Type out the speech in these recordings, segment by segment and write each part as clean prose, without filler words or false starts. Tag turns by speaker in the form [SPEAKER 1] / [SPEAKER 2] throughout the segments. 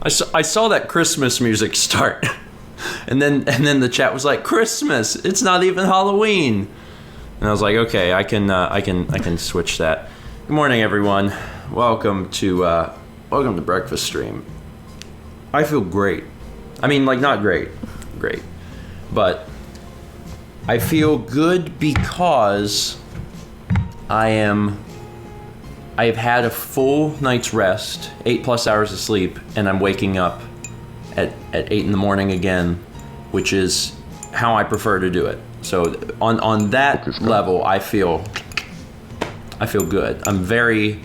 [SPEAKER 1] I saw that Christmas music start, and then the chat was like, Christmas. It's not even Halloween. And I was like, okay, I can switch that. Good morning, everyone. Welcome to breakfast stream. I feel great. I mean, like, not great, but I feel good because I've had a full night's rest, 8+ hours of sleep, and I'm waking up at 8 in the morning again, which is how I prefer to do it. So on that level, I feel good. I'm very,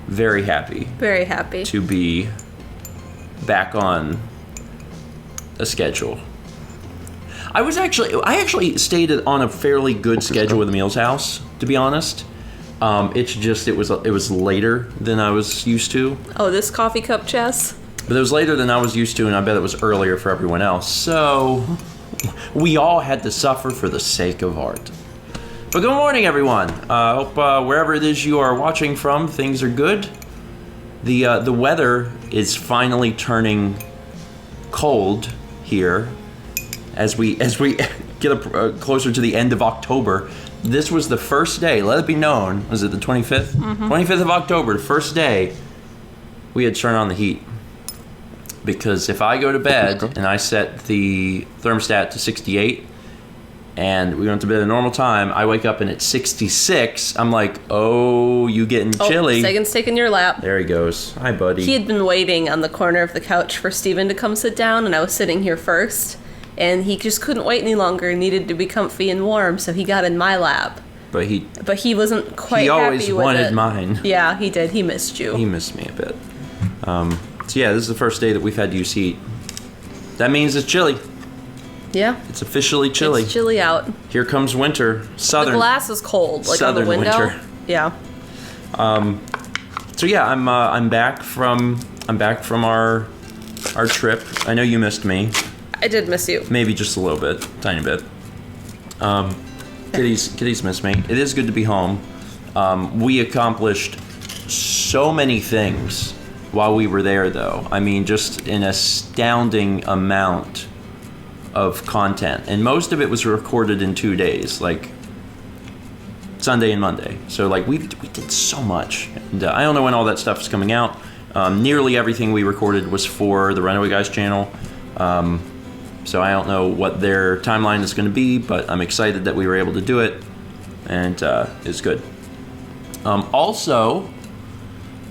[SPEAKER 1] very happy.
[SPEAKER 2] Very happy
[SPEAKER 1] to be back on a schedule. I actually stayed on a fairly good schedule with Emil's house, to be honest. It's just it was later than I was used to.
[SPEAKER 2] Oh, this coffee cup chess?
[SPEAKER 1] But it was later than I was used to, and I bet it was earlier for everyone else. So we all had to suffer for the sake of art. But good morning, everyone. I hope wherever it is you are watching from, things are good. The weather is finally turning cold here as we get closer to the end of October. This was the first day, let it be known, was it the 25th? Mm-hmm. 25th of October, the first day we had turned on the heat. Because if I go to bed and I set the thermostat to 68 and we went to bed at a normal time, I wake up and it's 66, I'm like, oh, you getting chilly.
[SPEAKER 2] Sagan's taking your lap.
[SPEAKER 1] There he goes. Hi, buddy.
[SPEAKER 2] He had been waiting on the corner of the couch for Stephen to come sit down, and I was sitting here first. And he just couldn't wait any longer and needed to be comfy and warm, so he got in my lap.
[SPEAKER 1] But he
[SPEAKER 2] wasn't quite happy with it.
[SPEAKER 1] He always wanted mine.
[SPEAKER 2] Yeah, he did. He missed you.
[SPEAKER 1] He missed me a bit. So yeah, this is the first day that we've had to use heat. That means it's chilly.
[SPEAKER 2] Yeah.
[SPEAKER 1] It's officially chilly.
[SPEAKER 2] It's chilly out.
[SPEAKER 1] Here comes winter. Southern.
[SPEAKER 2] The glass is cold, like on the window.
[SPEAKER 1] Winter.
[SPEAKER 2] Yeah.
[SPEAKER 1] So yeah, I'm back from our trip. I know you missed me.
[SPEAKER 2] I did miss you.
[SPEAKER 1] Maybe just a little bit, tiny bit. Kitties miss me. It is good to be home. We accomplished so many things while we were there, though. I mean, just an astounding amount of content. And most of it was recorded in 2 days, like Sunday and Monday. So, like, we did so much. And I don't know when all that stuff is coming out. Nearly everything we recorded was for the Runaway Guys channel. So I don't know what their timeline is going to be, but I'm excited that we were able to do it, and it's good. Also,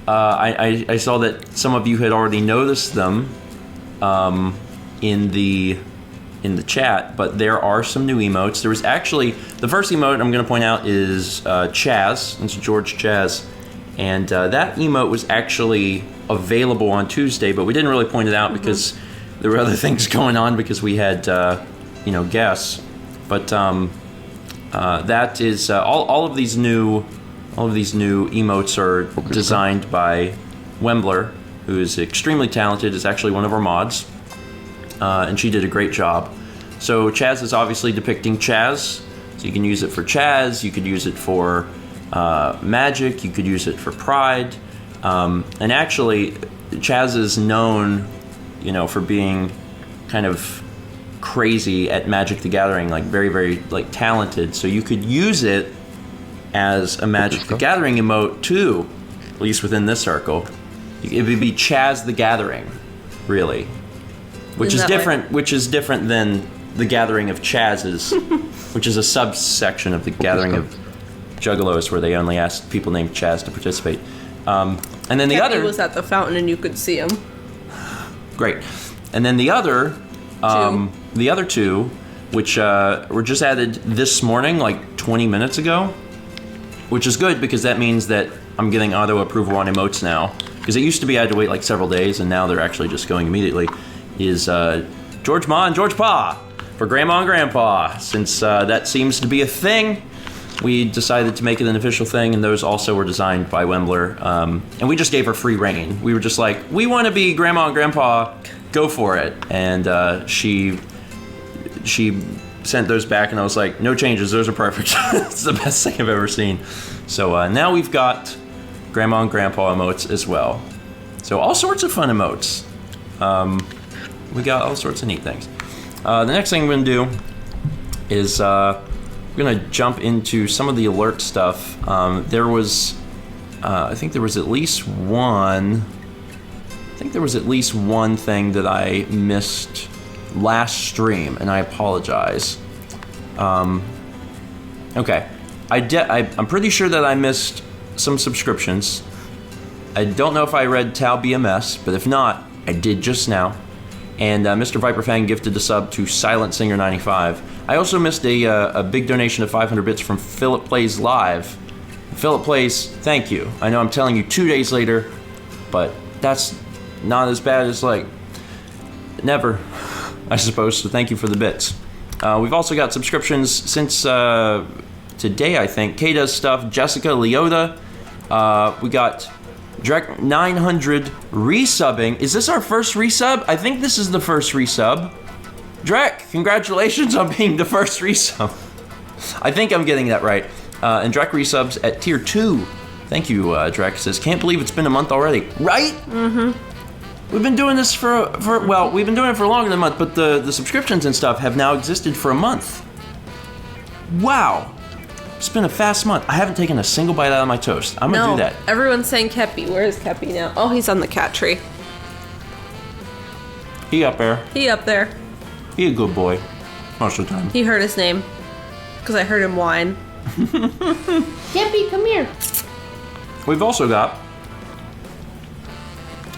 [SPEAKER 1] I saw that some of you had already noticed them in the chat, but there are some new emotes. There was actually, the first emote I'm going to point out is Chaz. It's George Chaz, and that emote was actually available on Tuesday, but we didn't really point it out because there were other things going on because we had, guests. But that is all of these new emotes are designed by Wembler, who is extremely talented. Is actually one of our mods, and she did a great job. So Chaz is obviously depicting Chaz, so you can use it for Chaz. You could use it for magic. You could use it for pride, and actually, Chaz is known, for being kind of crazy at Magic the Gathering, like very, very talented. So you could use it as a Magic the Gathering emote too, at least within this circle. It would be Chaz the Gathering, really, which is different than the Gathering of Chaz's, which is a subsection of the Gathering of Juggalos, where they only asked people named Chaz to participate. And then the other
[SPEAKER 2] was at the fountain and you could see him.
[SPEAKER 1] Great. And then the other two, which were just added this morning, like 20 minutes ago, which is good because that means that I'm getting auto approval on emotes now. Because it used to be I had to wait like several days, and now they're actually just going immediately. Is George Ma and George Pa for Grandma and Grandpa. Since that seems to be a thing, we decided to make it an official thing, and those also were designed by Wembler. And we just gave her free reign. We were just like, we want to be Grandma and Grandpa, go for it. And she sent those back, and I was like, no changes, those are perfect. It's the best thing I've ever seen. So now we've got Grandma and Grandpa emotes as well. So all sorts of fun emotes. We got all sorts of neat things. The next thing we're gonna do is we're gonna jump into some of the alert stuff. There was, I think there was at least one. I think there was at least one thing that I missed last stream, and I apologize. Okay, I'm pretty sure that I missed some subscriptions. I don't know if I read Tau BMS, but if not, I did just now. And Mr. Viperfang gifted a sub to Silent Singer 95. I also missed a big donation of 500 bits from Philip Plays Live. Philip Plays, thank you. I know I'm telling you 2 days later, but that's not as bad as like never, I suppose. So thank you for the bits. We've also got subscriptions since today, I think. Kay does stuff. Jessica Leota. We got Drek 900 resubbing. Is this our first resub? I think this is the first resub. Drek, congratulations on being the first resub. I think I'm getting that right. And Drek resubs at tier 2. Thank you, Drek. Says, can't believe it's been a month already. Right? Mm-hmm. We've been doing this well, we've been doing it for longer than a month, but the subscriptions and stuff have now existed for a month. Wow. It's been a fast month. I haven't taken a single bite out of my toast. I'm gonna do that.
[SPEAKER 2] Everyone's saying Kepi. Where is Kepi now? Oh, he's on the cat tree.
[SPEAKER 1] He up there.
[SPEAKER 2] He up there.
[SPEAKER 1] He a good boy. Most of the time.
[SPEAKER 2] He heard his name. Because I heard him whine. Kepi, come here.
[SPEAKER 1] We've also got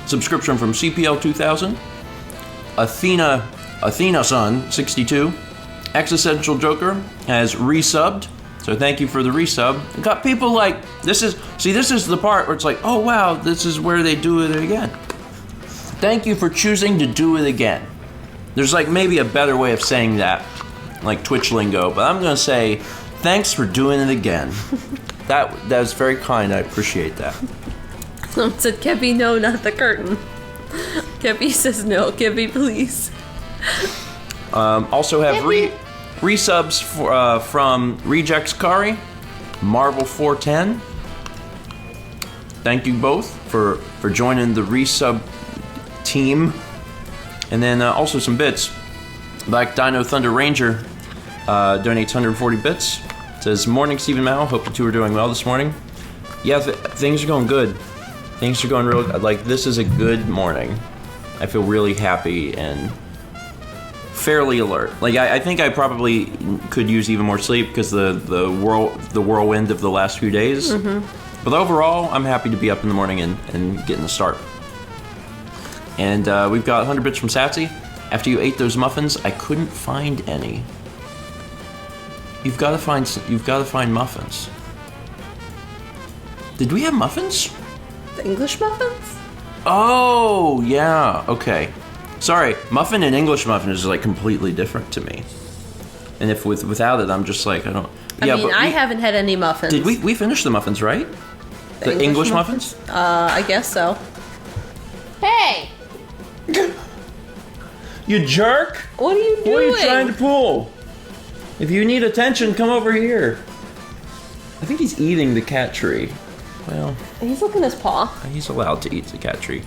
[SPEAKER 1] subscription from CPL 2000, Athena Sun 62, Existential Joker has resubbed, so thank you for the resub. We got people like, this is the part where it's like, oh wow, this is where they do it again. Thank you for choosing to do it again. There's like maybe a better way of saying that, like Twitch lingo, but I'm gonna say, thanks for doing it again. That's very kind, I appreciate that.
[SPEAKER 2] Someone said, Kepi, no, not the curtain. Kepi says, no, Kepi, please.
[SPEAKER 1] Also have resubs from Rejects Kari, Marvel 410. Thank you both for joining the resub team. And then also some bits. Black Dino Thunder Ranger donates 140 bits. Says, morning, Stephen Mao. Hope the two are doing well this morning. Yeah, things are going good. Things are going real, like, this is a good morning. I feel really happy and fairly alert. Like, I think I probably could use even more sleep because the whirlwind of the last few days. Mm-hmm. But overall, I'm happy to be up in the morning and getting a start. And we've got 100 bits from Satsy. After you ate those muffins, I couldn't find any. You've got to find muffins. Did we have muffins?
[SPEAKER 2] The English muffins?
[SPEAKER 1] Oh, yeah. Okay. Sorry, muffin and English muffin is like completely different to me. And if without it, I'm just like, I don't.
[SPEAKER 2] I mean, I haven't had any muffins.
[SPEAKER 1] Did we finish the muffins, right? The English muffins?
[SPEAKER 2] I guess so. Hey!
[SPEAKER 1] You jerk!
[SPEAKER 2] What are you doing?
[SPEAKER 1] What are you trying to pull? If you need attention, come over here. I think he's eating the cat tree. Well,
[SPEAKER 2] he's licking his paw.
[SPEAKER 1] He's allowed to eat the cat tree.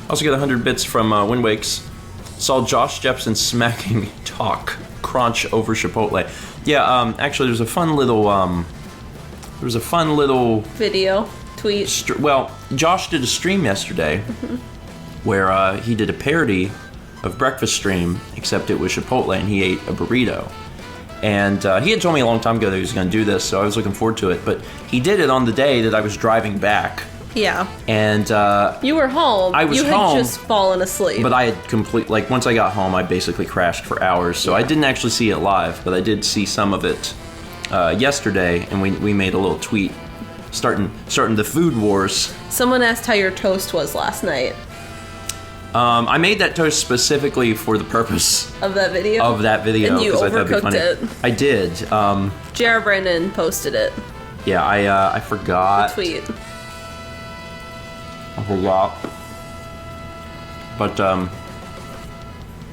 [SPEAKER 1] Also got 100 bits from Wind Wakes. Saw Josh Jepson smacking talk crunch over Chipotle. Yeah, actually, there's a fun little
[SPEAKER 2] video tweet.
[SPEAKER 1] Well, Josh did a stream yesterday where he did a parody of Breakfast Stream, except it was Chipotle, and he ate a burrito. And he had told me a long time ago that he was going to do this, so I was looking forward to it. But he did it on the day that I was driving back.
[SPEAKER 2] Yeah.
[SPEAKER 1] And
[SPEAKER 2] you were home.
[SPEAKER 1] I was home. You
[SPEAKER 2] had just fallen asleep.
[SPEAKER 1] But I had once I got home, I basically crashed for hours. So I didn't actually see it live, but I did see some of it yesterday, and we made a little tweet starting the food wars.
[SPEAKER 2] Someone asked how your toast was last night.
[SPEAKER 1] I made that toast specifically for the purpose
[SPEAKER 2] of that video. And you overcooked it.
[SPEAKER 1] I did.
[SPEAKER 2] J.R. Brandon posted it.
[SPEAKER 1] Yeah, I forgot.
[SPEAKER 2] The tweet.
[SPEAKER 1] I forgot. But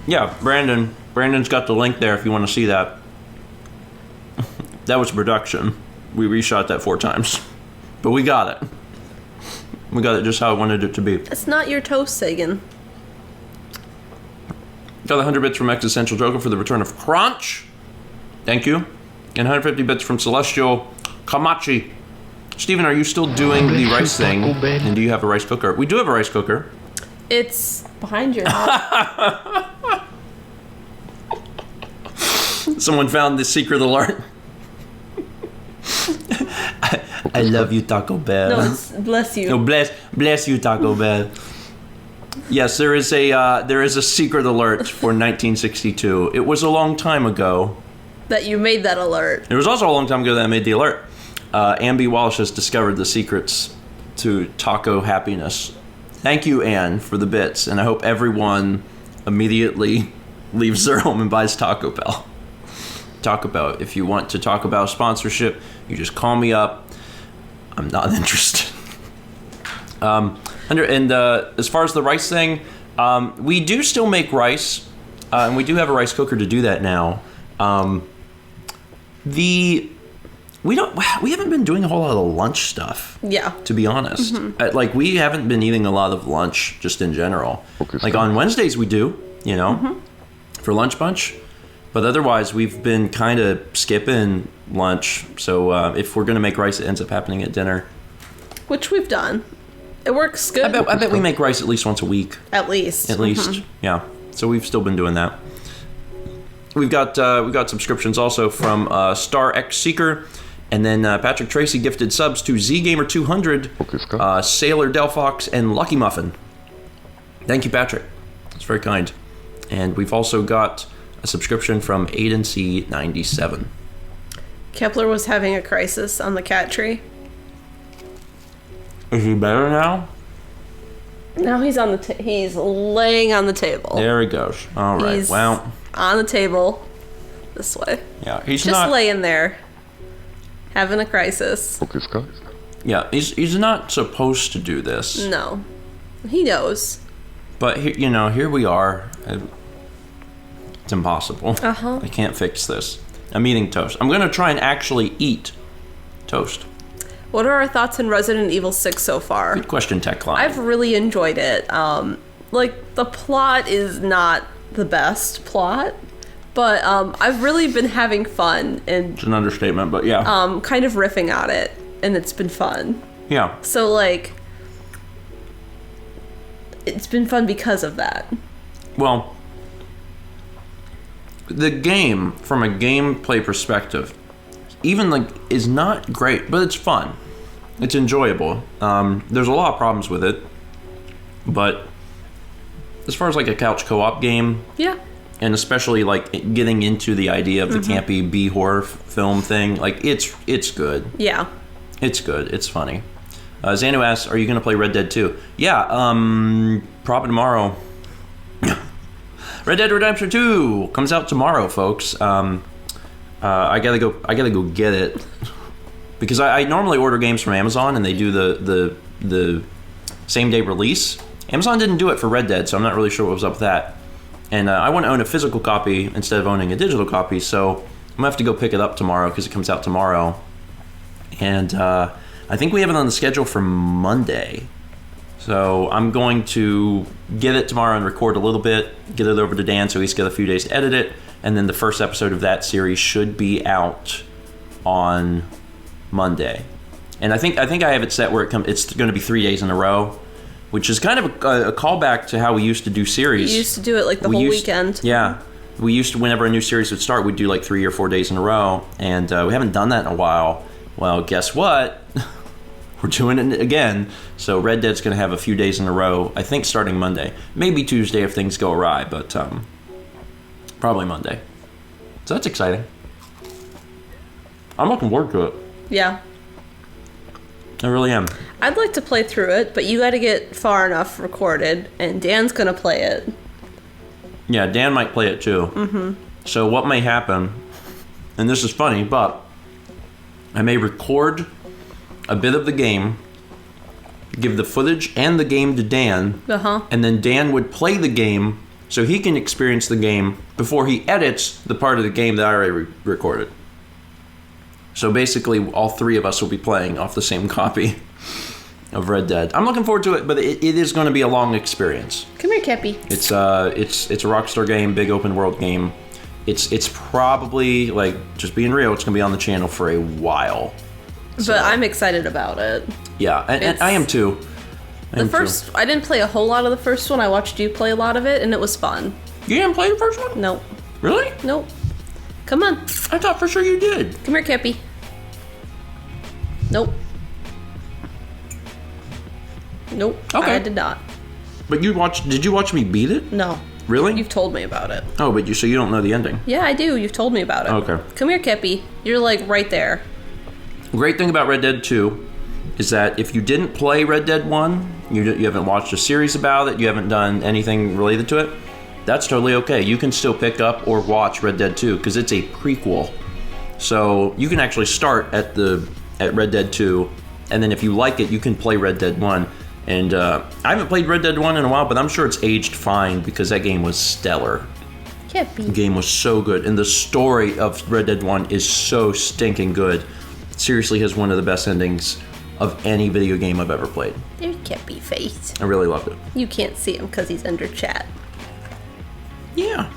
[SPEAKER 1] yeah, Brandon's got the link there if you want to see that. That was production. We reshot that 4 times, but we got it. We got it just how I wanted it to be.
[SPEAKER 2] It's not your toast, Sagan.
[SPEAKER 1] Got 100 bits from Existential Joker for the return of Crunch. Thank you. And 150 bits from Celestial Kamachi. Steven, are you still doing the rice thing? And do you have a rice cooker? We do have a rice cooker.
[SPEAKER 2] It's behind your head.
[SPEAKER 1] Someone found the secret alert. I love you, Taco Bell.
[SPEAKER 2] No, it's bless you.
[SPEAKER 1] No, bless you, Taco Bell. Yes, there is a secret alert for 1962. It was a long time ago.
[SPEAKER 2] That you made that alert.
[SPEAKER 1] It was also a long time ago that I made the alert. Ann Walsh has discovered the secrets to taco happiness. Thank you, Anne, for the bits, and I hope everyone immediately leaves their home and buys Taco Bell. Taco Bell. If you want to talk about sponsorship, you just call me up. I'm not interested. As far as the rice thing, we do still make rice, and we do have a rice cooker to do that now. We haven't been doing a whole lot of lunch stuff.
[SPEAKER 2] Yeah.
[SPEAKER 1] To be honest, we haven't been eating a lot of lunch just in general. Like on Wednesdays we do, for lunch bunch, but otherwise we've been kind of skipping lunch. So if we're gonna make rice, it ends up happening at dinner.
[SPEAKER 2] Which we've done. It works good.
[SPEAKER 1] I bet we make rice at least once a week.
[SPEAKER 2] At least.
[SPEAKER 1] Yeah. So we've still been doing that. We've got subscriptions also from Star X Seeker, and then Patrick Tracy gifted subs to ZGamer200, Sailor Delphox, and Lucky Muffin. Thank you, Patrick. That's very kind. And we've also got a subscription from Aiden C97.
[SPEAKER 2] Kepler was having a crisis on the cat tree.
[SPEAKER 1] Is he better now?
[SPEAKER 2] Now he's on he's laying on the table.
[SPEAKER 1] There he goes. All right.
[SPEAKER 2] He's on the table this way.
[SPEAKER 1] Yeah, he's
[SPEAKER 2] just
[SPEAKER 1] not
[SPEAKER 2] laying there, having a crisis.
[SPEAKER 1] Yeah, he's not supposed to do this.
[SPEAKER 2] No, he knows.
[SPEAKER 1] But here we are. It's impossible.
[SPEAKER 2] I
[SPEAKER 1] can't fix this. I'm eating toast. I'm gonna try and actually eat toast.
[SPEAKER 2] What are our thoughts on Resident Evil 6 so far?
[SPEAKER 1] Good question, Tech Line.
[SPEAKER 2] I've really enjoyed it. The plot is not the best plot, but I've really been having fun and
[SPEAKER 1] it's an understatement, but yeah.
[SPEAKER 2] Kind of riffing on it, and it's been fun.
[SPEAKER 1] Yeah.
[SPEAKER 2] So it's been fun because of that.
[SPEAKER 1] Well, the game, from a gameplay perspective, even is not great, but it's fun. It's enjoyable. There's a lot of problems with it, but as far as a couch co-op game,
[SPEAKER 2] yeah,
[SPEAKER 1] and especially getting into the idea of the campy B horror film thing, it's good.
[SPEAKER 2] Yeah,
[SPEAKER 1] it's good. It's funny. Xanu asks, "Are you going to play Red Dead 2?" Yeah, probably tomorrow. Red Dead Redemption 2 comes out tomorrow, folks. I gotta go get it because I normally order games from Amazon and they do the same day release. Amazon didn't do it for Red Dead, so I'm not really sure what was up with that. And I want to own a physical copy instead of owning a digital copy, so I'm gonna have to go pick it up tomorrow because it comes out tomorrow. And I think we have it on the schedule for Monday. So I'm going to get it tomorrow and record a little bit, get it over to Dan so he's got a few days to edit it, and then the first episode of that series should be out on Monday. And I think I have it set where it's going to be 3 days in a row, which is kind of a callback to how we used to do series.
[SPEAKER 2] We used to do it the whole weekend.
[SPEAKER 1] Yeah. We used to, whenever a new series would start, we'd do 3 or 4 days in a row, and we haven't done that in a while. Well, guess what? We're doing it again. So Red Dead's going to have a few days in a row, I think starting Monday. Maybe Tuesday if things go awry, but probably Monday. So that's exciting. I'm looking forward to it.
[SPEAKER 2] Yeah.
[SPEAKER 1] I really am.
[SPEAKER 2] I'd like to play through it, but you got to get far enough recorded, and Dan's going to play it.
[SPEAKER 1] Yeah, Dan might play it too. Mm-hmm. So what may happen, and this is funny, but I may record a bit of the game, give the footage and the game to Dan, and then Dan would play the game so he can experience the game before he edits the part of the game that I already recorded. So basically, all three of us will be playing off the same copy. of Red Dead. I'm looking forward to it, but it is going to be a long experience.
[SPEAKER 2] Come here, Cappy.
[SPEAKER 1] It's a Rockstar game, big open world game. It's probably, like, just being real, it's going to be on the channel for a while. So,
[SPEAKER 2] but I'm excited about it.
[SPEAKER 1] Yeah, and I am too.
[SPEAKER 2] I didn't play a whole lot of the first one. I watched you play a lot of it, and it was fun.
[SPEAKER 1] You didn't play the first one?
[SPEAKER 2] Nope.
[SPEAKER 1] Really?
[SPEAKER 2] Nope. Come on.
[SPEAKER 1] I thought for sure you did.
[SPEAKER 2] Come here, Cappy. Nope. Nope.
[SPEAKER 1] Okay.
[SPEAKER 2] I did not.
[SPEAKER 1] But did you watch me beat it?
[SPEAKER 2] No.
[SPEAKER 1] Really?
[SPEAKER 2] You've told me about it.
[SPEAKER 1] Oh, but so you don't know the ending?
[SPEAKER 2] Yeah, I do. You've told me about it.
[SPEAKER 1] Okay.
[SPEAKER 2] Come here, Cappy. You're like right there.
[SPEAKER 1] Great thing about Red Dead 2 is that if you didn't play Red Dead 1, you haven't watched a series about it, you haven't done anything related to it, that's totally okay. You can still pick up or watch Red Dead 2 because it's a prequel. So you can actually start at Red Dead 2, and then if you like it, you can play Red Dead 1. And I haven't played Red Dead 1 in a while, but I'm sure it's aged fine because that game was stellar.
[SPEAKER 2] Cappy.
[SPEAKER 1] The game was so good, and the story of Red Dead 1 is so stinking good. It seriously has one of the best endings of any video game I've ever played.
[SPEAKER 2] There's Cappy face.
[SPEAKER 1] I really loved it.
[SPEAKER 2] You can't see him because he's under chat.
[SPEAKER 1] Yeah.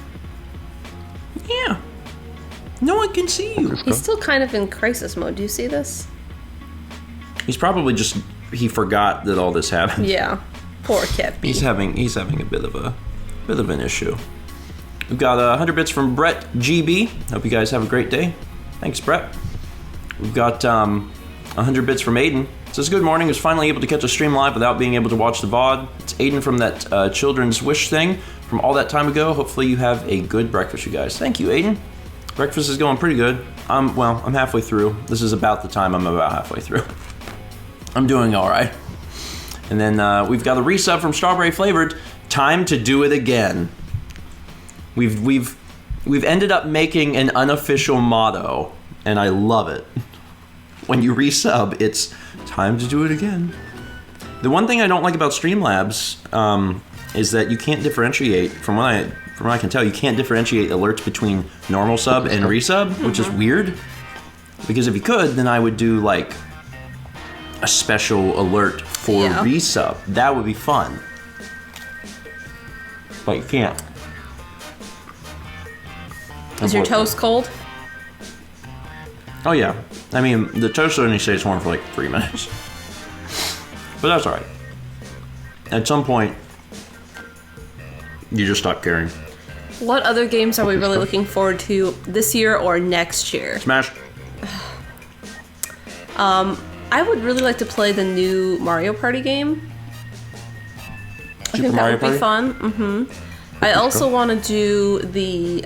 [SPEAKER 1] Yeah. No one can see you.
[SPEAKER 2] He's still kind of in crisis mode. Do you see this?
[SPEAKER 1] He's probably he forgot that all this happened.
[SPEAKER 2] Yeah. Poor Cappy.
[SPEAKER 1] He's having a bit of an issue. We've got 100 bits from Brett GB. Hope you guys have a great day. Thanks, Brett. We've got 100 bits from Aiden. It says, good morning. Was finally able to catch a stream live without being able to watch the VOD. It's Aiden from that children's wish thing from all that time ago. Hopefully you have a good breakfast, you guys. Thank you, Aiden. Breakfast is going pretty good. I'm halfway through. This is about the time I'm about halfway through. I'm doing all right. And then we've got a resub from Strawberry Flavored. Time to do it again. We've ended up making an unofficial motto, and I love it. When you resub, it's time to do it again. The one thing I don't like about Streamlabs is that you can't differentiate, from what I can tell, you can't differentiate alerts between normal sub and resub, which is weird. Because if you could, then I would do like a special alert for resub. That would be fun. But you can't.
[SPEAKER 2] Is your toast cold?
[SPEAKER 1] Oh yeah. I mean, the toast only stays warm for like 3 minutes. But that's alright. At some point, you just stop caring.
[SPEAKER 2] What other games are we really looking forward to this year or next year?
[SPEAKER 1] Smash.
[SPEAKER 2] I would really like to play the new Mario Party game. I think that would be fun. Mm-hmm. I also want to do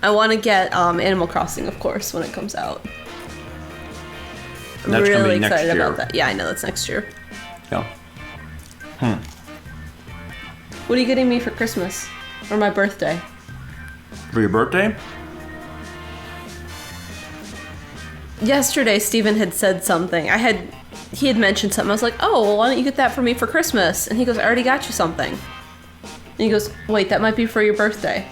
[SPEAKER 2] I want to get Animal Crossing, of course, when it comes out. I'm really excited about that. Yeah, I know, that's next year.
[SPEAKER 1] Yeah.
[SPEAKER 2] What are you getting me for Christmas? Or my birthday?
[SPEAKER 1] For your birthday?
[SPEAKER 2] Yesterday, Steven had said something. He had mentioned something. I was like, oh, well, why don't you get that for me for Christmas? And he goes, I already got you something. And he goes, wait, that might be for your birthday.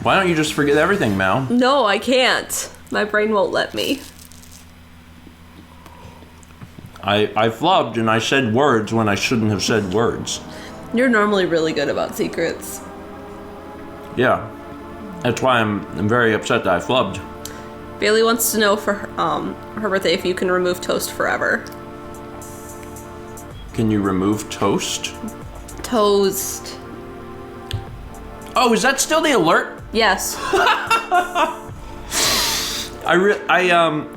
[SPEAKER 1] Why don't you just forget everything, Mal?
[SPEAKER 2] No, I can't. My brain won't let me.
[SPEAKER 1] I flubbed and I said words when I shouldn't have said words.
[SPEAKER 2] You're normally really good about secrets.
[SPEAKER 1] Yeah. That's why I'm very upset that I flubbed.
[SPEAKER 2] Bailey wants to know for her birthday if you can remove toast forever.
[SPEAKER 1] Can you remove toast?
[SPEAKER 2] Toast.
[SPEAKER 1] Oh, is that still the alert?
[SPEAKER 2] Yes.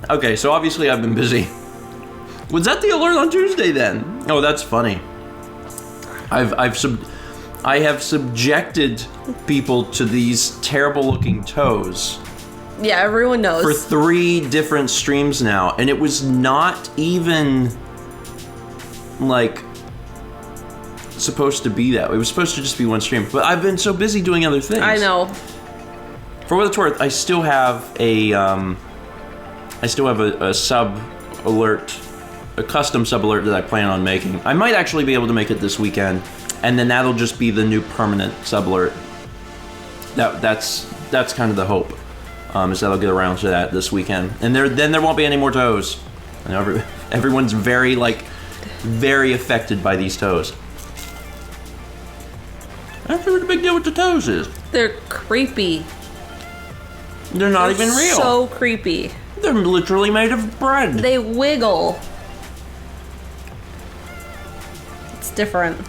[SPEAKER 1] Okay, so obviously I've been busy. Was that the alert on Tuesday then? Oh, that's funny. I have subjected people to these terrible looking toes.
[SPEAKER 2] Yeah, everyone knows.
[SPEAKER 1] For 3 different streams now, and it was not even like supposed to be that way. It was supposed to just be one stream, but I've been so busy doing other things.
[SPEAKER 2] I know.
[SPEAKER 1] For what it's worth, I still have a sub alert, a custom sub alert that I plan on making. I might actually be able to make it this weekend, and then that'll just be the new permanent sub alert. That's kind of the hope, is that I'll get around to that this weekend, and then there won't be any more toes. I know everyone's very affected by these toes. I don't know what the big deal with the toes is.
[SPEAKER 2] They're creepy.
[SPEAKER 1] They're not even real.
[SPEAKER 2] So creepy.
[SPEAKER 1] They're literally made of bread.
[SPEAKER 2] They wiggle. It's different.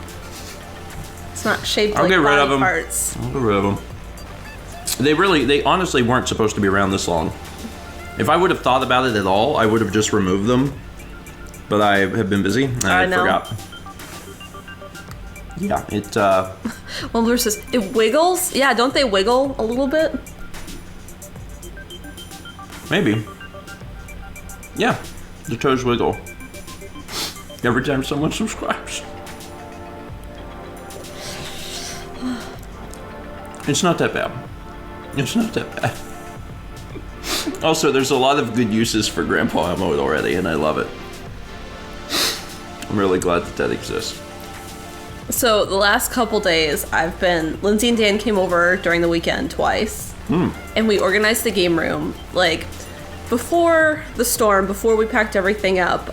[SPEAKER 2] It's not shaped like body parts.
[SPEAKER 1] I'll get rid of them. They honestly weren't supposed to be around this long. If I would have thought about it at all, I would have just removed them. But I have been busy, and I forgot. Yeah, it,
[SPEAKER 2] Well, versus, it wiggles? Yeah, don't they wiggle a little bit?
[SPEAKER 1] Maybe. Yeah, the toes wiggle. Every time someone subscribes. It's not that bad. It's not that bad. Also, there's a lot of good uses for Grandpa Emote already, and I love it. I'm really glad that exists.
[SPEAKER 2] So, the last couple days, Lindsay and Dan came over during the weekend twice. And we organized the game room. Like, before the storm, before we packed everything up,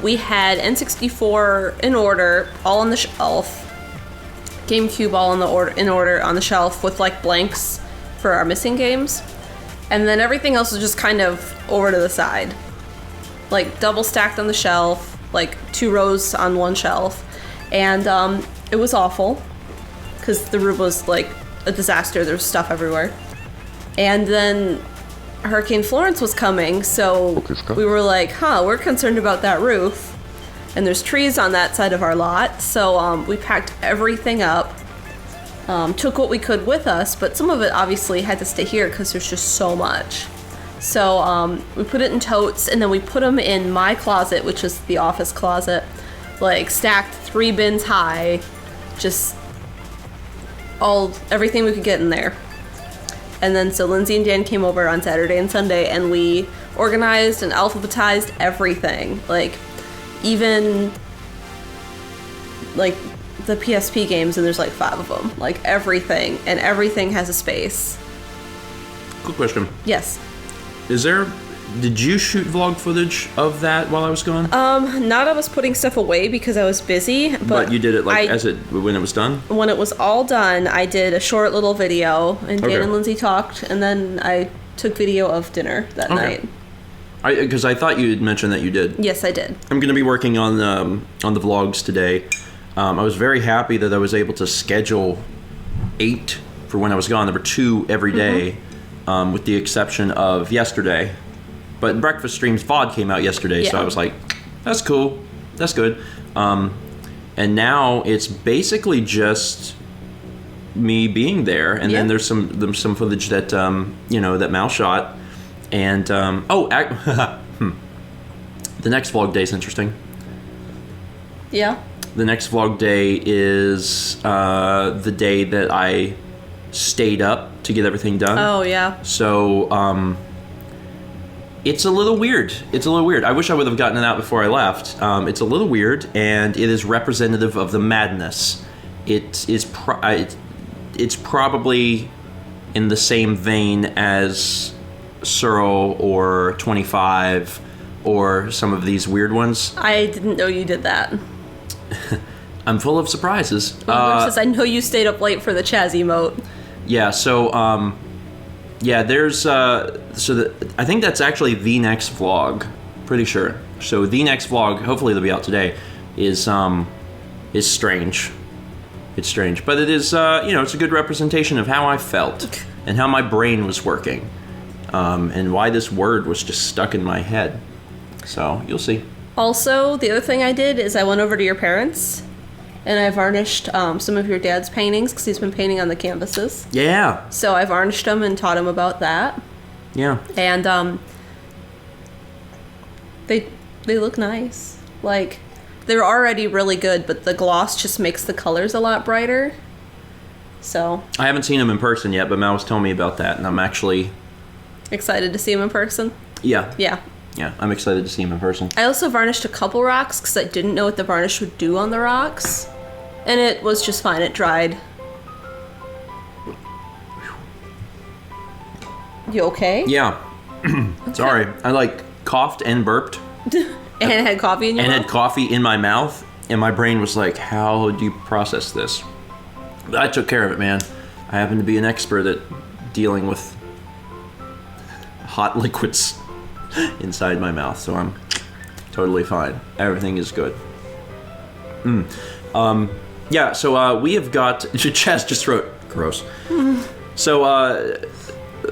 [SPEAKER 2] we had N64 in order, all on the shelf. GameCube all in order on the shelf with like blanks for our missing games. And then everything else was just kind of over to the side. Like double stacked on the shelf, like 2 rows on one shelf. And it was awful because the room was like a disaster. There was stuff everywhere. And then Hurricane Florence was coming, so we were like, we're concerned about that roof. And there's trees on that side of our lot, so we packed everything up, took what we could with us, but some of it obviously had to stay here because there's just so much. So we put it in totes, and then we put them in my closet, which is the office closet, like stacked 3 bins high, just everything we could get in there. And then so Lindsay and Dan came over on Saturday and Sunday, and we organized and alphabetized everything, like even like the PSP games, and there's like 5 of them, like everything, and everything has a space.
[SPEAKER 1] Quick question.
[SPEAKER 2] Yes.
[SPEAKER 1] Did you shoot vlog footage of that while I was gone?
[SPEAKER 2] Not of us putting stuff away because I was busy, but
[SPEAKER 1] you did it when it was done? When
[SPEAKER 2] it was all done, I did a short little video, and Dan and Lindsay talked, and then I took video of dinner that night.
[SPEAKER 1] Because I thought you had mentioned that you did.
[SPEAKER 2] Yes, I did.
[SPEAKER 1] I'm going to be working on the vlogs today. I was very happy that I was able to schedule 8 for when I was gone. There were 2 every day, with the exception of yesterday. But Breakfast Stream's VOD came out yesterday, so I was like, that's cool. That's good. And now it's basically just me being there, and then there's some footage that that Mal shot. And the next vlog day is interesting.
[SPEAKER 2] Yeah.
[SPEAKER 1] The next vlog day is the day that I stayed up to get everything done.
[SPEAKER 2] Oh yeah.
[SPEAKER 1] So it's a little weird. I wish I would have gotten it out before I left. It's a little weird, and it is representative of the madness. It is it's probably in the same vein as Searle or 25 or some of these weird ones. I
[SPEAKER 2] didn't know you did that.
[SPEAKER 1] I'm full of surprises.
[SPEAKER 2] Versus I know you stayed up late for the Chaz emote.
[SPEAKER 1] Yeah, so there's I think that's actually the next vlog, pretty sure. So the next vlog, hopefully it'll be out today, is strange. It's strange, but it is it's a good representation of how I felt and how my brain was working, and why this word was just stuck in my head. So you'll see.
[SPEAKER 2] Also, the other thing I did is I went over to your parents, and I varnished some of your dad's paintings because he's been painting on the canvases.
[SPEAKER 1] Yeah.
[SPEAKER 2] So I varnished them and taught him about that.
[SPEAKER 1] Yeah.
[SPEAKER 2] And they look nice. Like, they're already really good, but the gloss just makes the colors a lot brighter. So
[SPEAKER 1] I haven't seen him in person yet, but Mal was telling me about that, and I'm actually
[SPEAKER 2] excited to see him in person.
[SPEAKER 1] Yeah.
[SPEAKER 2] Yeah.
[SPEAKER 1] Yeah, I'm excited to see him in person.
[SPEAKER 2] I also varnished a couple rocks because I didn't know what the varnish would do on the rocks. And it was just fine. It dried. You okay?
[SPEAKER 1] Yeah. Sorry. I coughed and burped
[SPEAKER 2] And it had coffee in your mouth?
[SPEAKER 1] And had coffee in my mouth, and my brain was like, how do you process this? But I took care of it, man. I happen to be an expert at dealing with hot liquids inside my mouth, so I'm totally fine. Everything is good. Yeah, so we have got... Chaz just wrote, gross. So,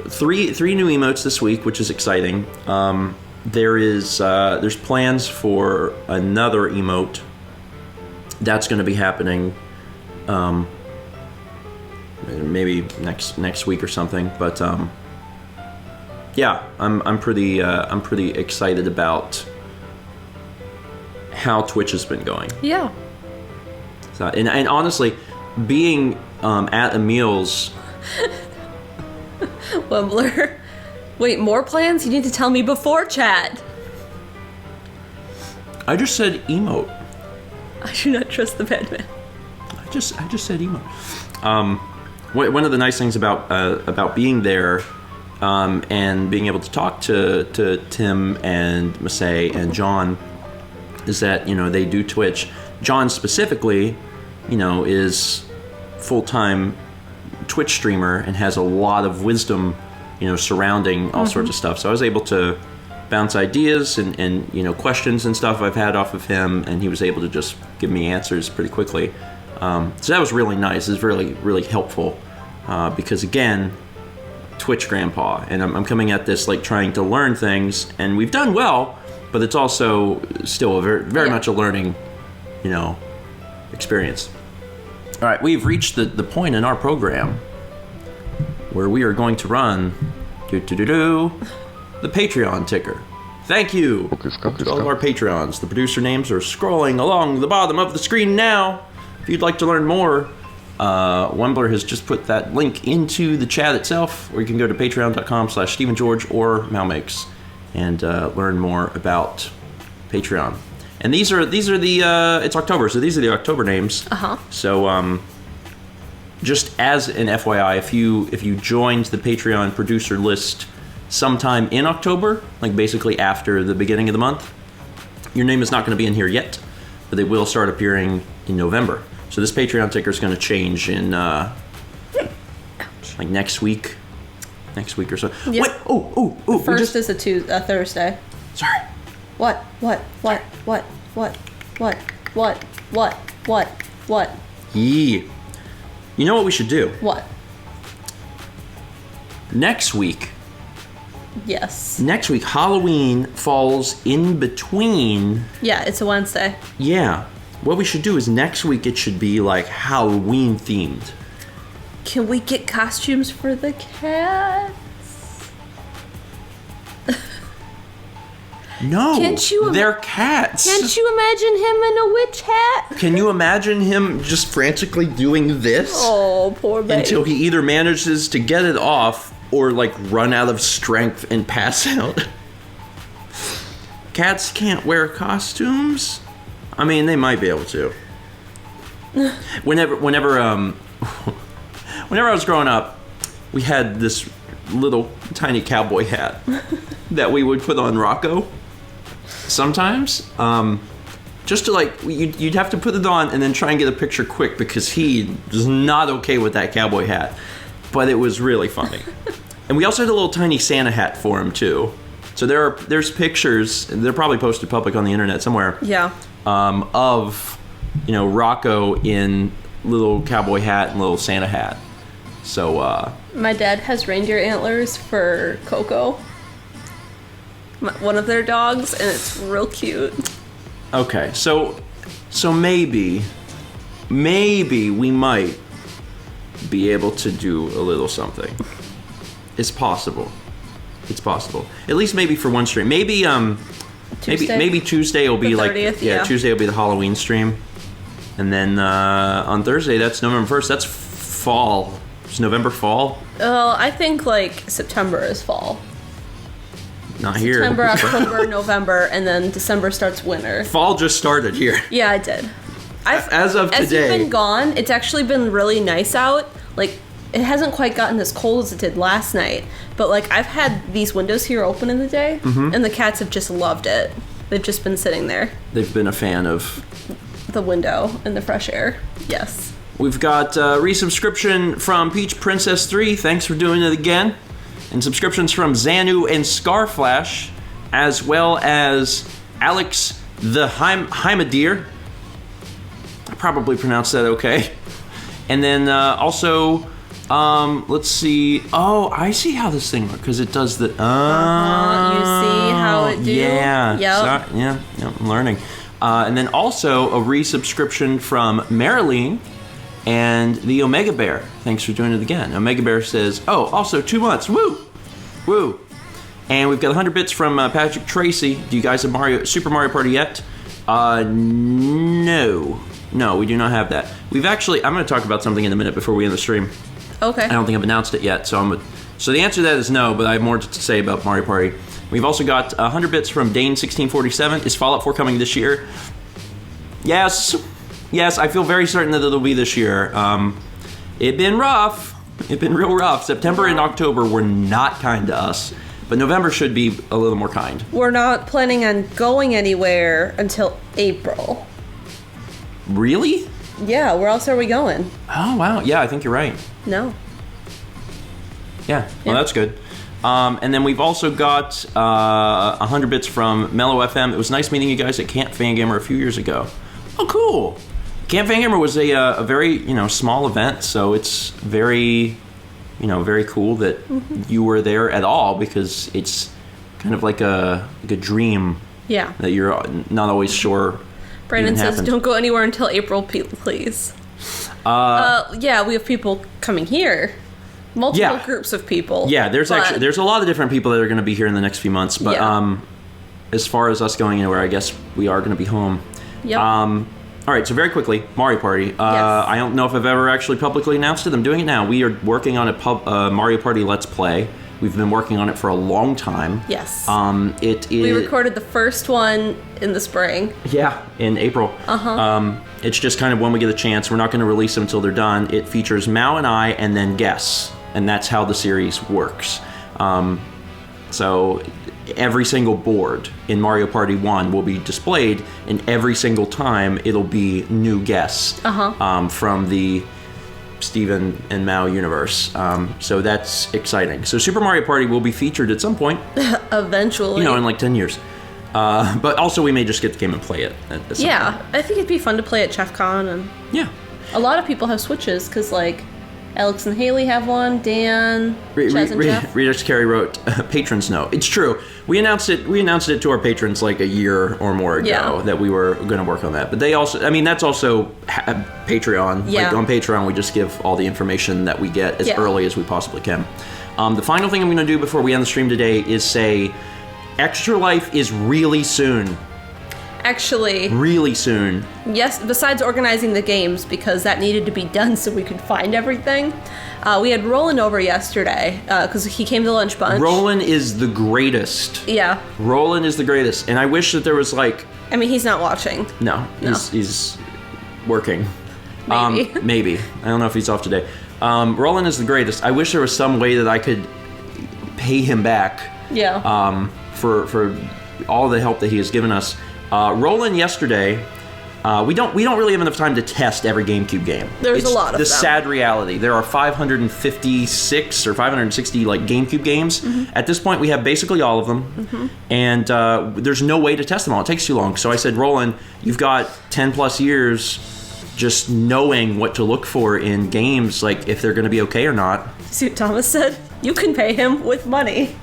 [SPEAKER 1] three new emotes this week, which is exciting. There's plans for another emote that's going to be happening maybe next week or something, but yeah, I'm pretty excited about how Twitch has been going.
[SPEAKER 2] Yeah.
[SPEAKER 1] So, and honestly, being at Emil's
[SPEAKER 2] Wumbler. Wait, more plans? You need to tell me before chat.
[SPEAKER 1] I just said emote.
[SPEAKER 2] I do not trust the bad man.
[SPEAKER 1] I just said emote. One of the nice things about being there and being able to talk to Tim and Masay and John is that, you know, they do Twitch. John specifically, you know, is full-time Twitch streamer and has a lot of wisdom, you know, surrounding all sorts of stuff. So I was able to bounce ideas and you know, questions and stuff I've had off of him, and he was able to just give me answers pretty quickly. So that was really nice. It was really, really helpful because, again, Twitch grandpa, and I'm coming at this like trying to learn things, and we've done well, but it's also still a very much a learning, you know, experience. All right, we've reached the point in our program where we are going to run the Patreon ticker. Thank you to all of our Patreons. The producer names are scrolling along the bottom of the screen now. If you'd like to learn more, Wumbler has just put that link into the chat itself, or you can go to patreon.com/StephenGeorge or Malmakes and learn more about Patreon. And these are the it's October, so these are the October names. So just as an FYI, if you joined the Patreon producer list sometime in October, like basically after the beginning of the month, your name is not going to be in here yet, but they will start appearing in November. So this Patreon ticker is going to change in like next week or so.
[SPEAKER 2] Yep.
[SPEAKER 1] Wait, oh!
[SPEAKER 2] First is a Thursday.
[SPEAKER 1] Sorry.
[SPEAKER 2] What?
[SPEAKER 1] Yee. You know what we should do?
[SPEAKER 2] What?
[SPEAKER 1] Next week, Halloween falls in between.
[SPEAKER 2] Yeah, it's a Wednesday.
[SPEAKER 1] Yeah. What we should do is next week it should be like Halloween themed.
[SPEAKER 2] Can we get costumes for the cats?
[SPEAKER 1] No, they're cats.
[SPEAKER 2] Can't you imagine him in a witch hat?
[SPEAKER 1] Can you imagine him just frantically doing this?
[SPEAKER 2] Oh, poor baby.
[SPEAKER 1] Until he either manages to get it off or like run out of strength and pass out. Cats can't wear costumes? I mean, they might be able to. Whenever I was growing up, we had this little tiny cowboy hat that we would put on Rocco sometimes. Just to like, you'd have to put it on and then try and get a picture quick because he was not okay with that cowboy hat. But it was really funny. And we also had a little tiny Santa hat for him too. So there's pictures, they're probably posted public on the internet somewhere.
[SPEAKER 2] Yeah.
[SPEAKER 1] Of, you know, Rocco in little cowboy hat and little Santa hat. So,
[SPEAKER 2] my dad has reindeer antlers for Coco, one of their dogs, and it's real cute.
[SPEAKER 1] Okay, so maybe we might be able to do a little something. It's possible. At least maybe for one stream. Maybe
[SPEAKER 2] Tuesday?
[SPEAKER 1] maybe Tuesday will be
[SPEAKER 2] the
[SPEAKER 1] like
[SPEAKER 2] 30th, yeah.
[SPEAKER 1] Tuesday will be the Halloween stream, and then on Thursday that's November 1st. That's fall. It's November fall.
[SPEAKER 2] Oh, I think like September is fall.
[SPEAKER 1] Not here.
[SPEAKER 2] September, October, November, and then December starts winter.
[SPEAKER 1] Fall just started here.
[SPEAKER 2] Yeah, I did.
[SPEAKER 1] As of today.
[SPEAKER 2] As you've been gone, it's actually been really nice out. Like, it hasn't quite gotten as cold as it did last night, but like I've had these windows here open in the day, and the cats have just loved it. They've just been sitting there.
[SPEAKER 1] They've been a fan of
[SPEAKER 2] the window and the fresh air. Yes.
[SPEAKER 1] We've got resubscription from Peach Princess 3. Thanks for doing it again. And subscriptions from Xanu and Scarflash, as well as Alex the Heimadeer. I probably pronounced that okay. And then also, let's see. Oh, I see how this thing works, because it does the...
[SPEAKER 2] You see how it do?
[SPEAKER 1] Yeah.
[SPEAKER 2] Yep.
[SPEAKER 1] Yeah, I'm learning. And then also a resubscription from Marilyn and the Omega Bear. Thanks for doing it again. Omega Bear says, oh, also 2 months. Woo! Woo! And we've got 100 bits from Patrick Tracy. Do you guys have Super Mario Party yet? No. No, we do not have that. We've actually... I'm going to talk about something in a minute before we end the stream.
[SPEAKER 2] Okay.
[SPEAKER 1] I don't think I've announced it yet, so the answer to that is no, but I have more to say about Mario Party. We've also got 100 bits from Dane1647. Is Fallout 4 coming this year? Yes. Yes, I feel very certain that it'll be this year. It's been rough. It's been real rough. September and October were not kind to us, but November should be a little more kind.
[SPEAKER 2] We're not planning on going anywhere until April.
[SPEAKER 1] Really?
[SPEAKER 2] Yeah, where else are we going?
[SPEAKER 1] Oh, wow. Yeah, I think you're right.
[SPEAKER 2] No.
[SPEAKER 1] Yeah, well, that's good. And then we've also got 100 bits from Mellow FM. It was nice meeting you guys at Camp Fangamer a few years ago. Oh, cool. Camp Fangamer was a very, small event, so it's very, very cool that you were there at all, because it's kind of like a dream.
[SPEAKER 2] Yeah.
[SPEAKER 1] That you're not always sure.
[SPEAKER 2] Brandon says, don't go anywhere until April, please. Yeah, we have people coming here. Multiple groups of people.
[SPEAKER 1] Yeah, there's a lot of different people that are going to be here in the next few months. But as far as us going anywhere, I guess we are going to be home.
[SPEAKER 2] Yep.
[SPEAKER 1] All right, so very quickly, Mario Party.
[SPEAKER 2] Yes.
[SPEAKER 1] I don't know if I've ever actually publicly announced it. I'm doing it now. We are working on a Mario Party Let's Play. We've been working on it for a long time.
[SPEAKER 2] Yes.
[SPEAKER 1] We
[SPEAKER 2] recorded the first one in the spring.
[SPEAKER 1] Yeah, in April. It's just kind of when we get a chance. We're not going to release them until they're done. It features Mao and I, and then guests. And that's how the series works. So every single board in Mario Party 1 will be displayed, and every single time it'll be new guests from the Stephen and Mao universe. So that's exciting. So Super Mario Party will be featured at some point.
[SPEAKER 2] Eventually.
[SPEAKER 1] In like 10 years. But also we may just get the game and play it at some point.
[SPEAKER 2] I think it'd be fun to play at ChefCon. And a lot of people have Switches, because Alex and Haley have one, Dan, Chaz and Jeff.
[SPEAKER 1] Redux Carey wrote, patrons know. It's true. We announced it to our patrons like a year or more ago that we were going to work on that. But they also, that's also Patreon.
[SPEAKER 2] Yeah.
[SPEAKER 1] On Patreon, we just give all the information that we get as early as we possibly can. The final thing I'm going to do before we end the stream today is say, Extra Life is really soon.
[SPEAKER 2] Actually.
[SPEAKER 1] Really soon.
[SPEAKER 2] Yes, besides organizing the games, because that needed to be done so we could find everything. We had Roland over yesterday, because he came to Lunch Bunch.
[SPEAKER 1] Roland is the greatest.
[SPEAKER 2] Yeah.
[SPEAKER 1] Roland is the greatest. And I wish that there was
[SPEAKER 2] he's not watching.
[SPEAKER 1] No. He's working.
[SPEAKER 2] Maybe.
[SPEAKER 1] Maybe. I don't know if he's off today. Roland is the greatest. I wish there was some way that I could pay him back.
[SPEAKER 2] Yeah.
[SPEAKER 1] For all the help that he has given us. Roland yesterday, we don't really have enough time to test every GameCube game.
[SPEAKER 2] There's a lot of them.
[SPEAKER 1] The sad reality. There are 556 or 560 GameCube games. At this point, we have basically all of them, and there's no way to test them all. It takes too long. So I said, Roland, you've got 10 plus years just knowing what to look for in games, if they're going to be okay or not.
[SPEAKER 2] See what Thomas said? You can pay him with money.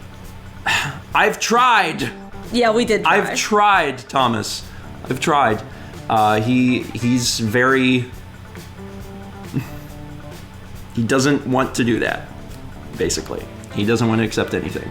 [SPEAKER 1] I've tried.
[SPEAKER 2] Yeah, we did try.
[SPEAKER 1] I've tried, Thomas. I've tried. He's very... He doesn't want to do that, basically. He doesn't want to accept anything.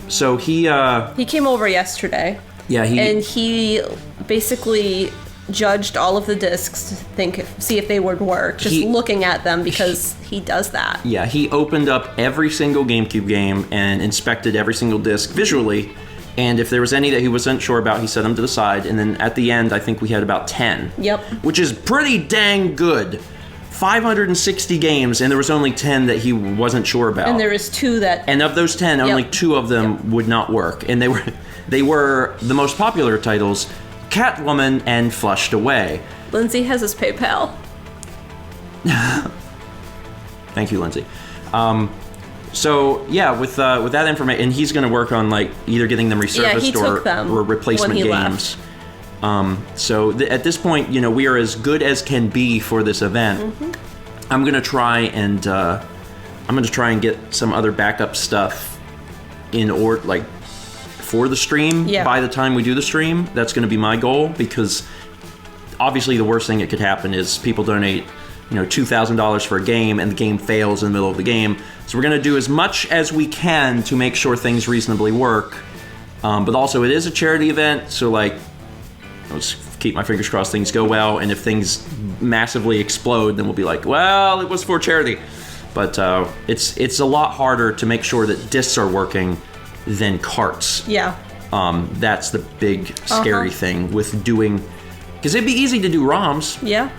[SPEAKER 1] So he...
[SPEAKER 2] He came over yesterday.
[SPEAKER 1] Yeah,
[SPEAKER 2] And he basically judged all of the discs to see if they would work, just looking at them, because he does that. Yeah,
[SPEAKER 1] he opened up every single GameCube game and inspected every single disc visually. And if there was any that he wasn't sure about, he set them to the side. And then at the end, I think we had about 10.
[SPEAKER 2] Yep.
[SPEAKER 1] Which is pretty dang good 560 games, and there was only 10 that he wasn't sure about.
[SPEAKER 2] And there is 2 that...
[SPEAKER 1] And of those 10, only 2 of them would not work. And they were the most popular titles, Catwoman and Flushed Away.
[SPEAKER 2] Lindsay has his PayPal.
[SPEAKER 1] Thank you, Lindsay. So yeah, with that information, and he's going to work on like either getting them resurfaced or replacement games. So at this point, you know, we are as good as can be for this event. Mm-hmm. I'm gonna try and get some other backup stuff in order, like for the stream. Yeah. By the time we do the stream, that's going to be my goal, because obviously the worst thing that could happen is people donate, you know, $2,000 for a game and the game fails in the middle of the game. So we're going to do as much as we can to make sure things reasonably work. But also it is a charity event, so like, let's keep my fingers crossed things go well, and if things massively explode, then we'll be like, well, it was for charity. But it's a lot harder to make sure that discs are working than carts.
[SPEAKER 2] Yeah.
[SPEAKER 1] That's the big scary thing with doing, because it'd be easy to do ROMs.
[SPEAKER 2] Yeah.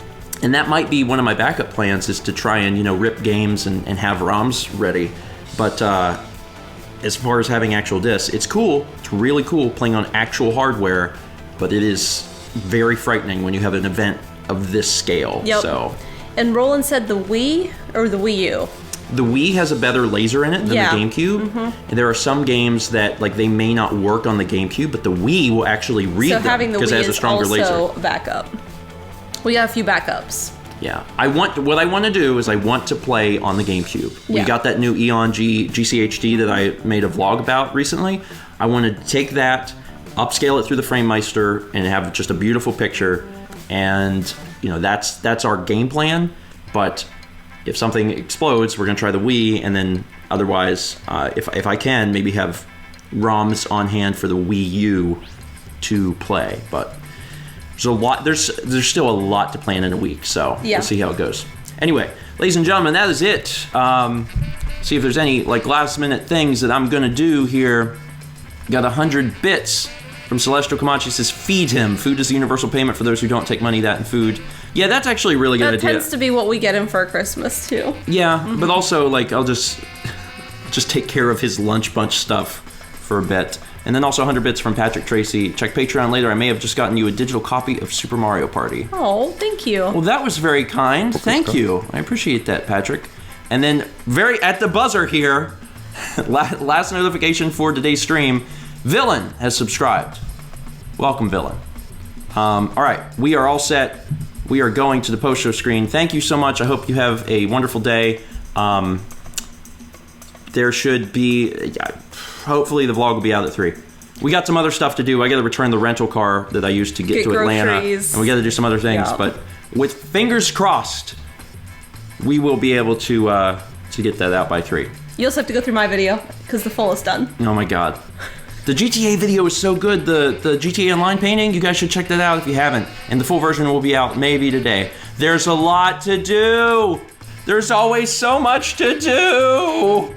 [SPEAKER 1] And that might be one of my backup plans, is to try and, you know, rip games and have ROMs ready. But as far as having actual discs, it's cool. It's really cool playing on actual hardware, but it is very frightening when you have an event of this scale.
[SPEAKER 2] Yep.
[SPEAKER 1] So.
[SPEAKER 2] And Roland said the Wii or the Wii U?
[SPEAKER 1] The Wii has a better laser in it than the GameCube. Mm-hmm. And there are some games that like they may not work on the GameCube, but the Wii will actually read them because it has a stronger laser.
[SPEAKER 2] So having the Wii is also backup. We got a few backups.
[SPEAKER 1] Yeah, what I want to do is I want to play on the GameCube. Yeah. We got that new Eon GCHD that I made a vlog about recently. I want to take that, upscale it through the FrameMeister, and have just a beautiful picture. And you know, that's our game plan. But if something explodes, we're gonna try the Wii, and then otherwise, if I can, maybe have ROMs on hand for the Wii U to play. But there's a lot. There's still a lot to plan in a week, so We'll see how it goes. Anyway, ladies and gentlemen, that is it. See if there's any like last minute things that I'm gonna do here. Got 100 bits from Celestial Comanche. Says feed him. Food is the universal payment for those who don't take money. That and food. Yeah, that's actually a really good idea. That
[SPEAKER 2] tends to be what we get him for Christmas too.
[SPEAKER 1] Yeah, but also like I'll just take care of his lunch bunch stuff for a bit. And then also 100 bits from Patrick Tracy. Check Patreon later. I may have just gotten you a digital copy of Super Mario Party.
[SPEAKER 2] Oh, thank you.
[SPEAKER 1] Well, that was very kind. Thank you. I appreciate that, Patrick. And then very at the buzzer here, last notification for today's stream, Villain has subscribed. Welcome, Villain. All right, we are all set. We are going to the post-show screen. Thank you so much. I hope you have a wonderful day. There should be... hopefully the vlog will be out at 3. We got some other stuff to do. I got to return the rental car that I used to get to Atlanta. And we got to do some other things. Yeah. But with fingers crossed, we will be able to get that out by 3.
[SPEAKER 2] You also have to go through my video, because the full is done.
[SPEAKER 1] Oh my god. The GTA video is so good. The GTA Online painting, you guys should check that out if you haven't. And the full version will be out maybe today. There's a lot to do. There's always so much to do.